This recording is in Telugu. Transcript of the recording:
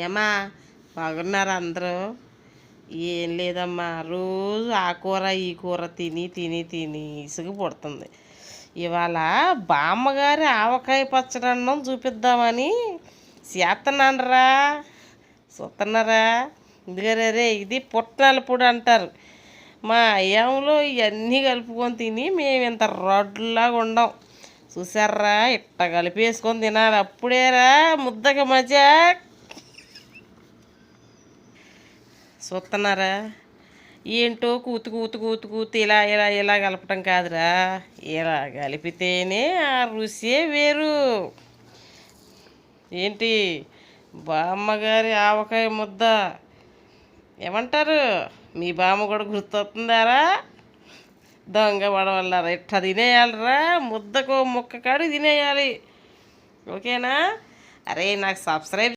ఏమా బాగున్నారా అందరూ? ఏం లేదమ్మా, రోజు ఆ కూర ఈ కూర తిని తిని తిని ఇసుగు పుడుతుంది. ఇవాళ బామ్మగారి ఆవకాయ పచ్చడి అన్నం చూపిద్దామని చేస్తున్నానరా. చూస్తున్నారా? ఇదిగరే రే, ఇది పుట్నాల పొడి అంటారు. మా అయ్యంలో ఇవన్నీ కలుపుకొని తిని మేము ఇంత రోడ్లాగా ఉండం. చూసారా, ఇట్ట కలిపేసుకొని తినాలి, అప్పుడేరా ముద్దకి మజా. చూస్తున్నారా? ఏంటో కూతు కూతు కూతు కూతు ఇలా ఇలా ఇలా కలపటం కాదురా, ఇలా కలిపితేనే ఆ రుచే వేరు. ఏంటి బామ్మగారి ఆవకాయ ముద్ద ఏమంటారు? మీ బామ్మ కూడా గుర్తొస్తుందారా? దొంగ పడవల్లారా, ఇట్ట తినేయాలరా, ముద్దకు ముక్క కాడు తినేయాలి. ఓకేనా? అరే నాకు సబ్స్క్రైబ్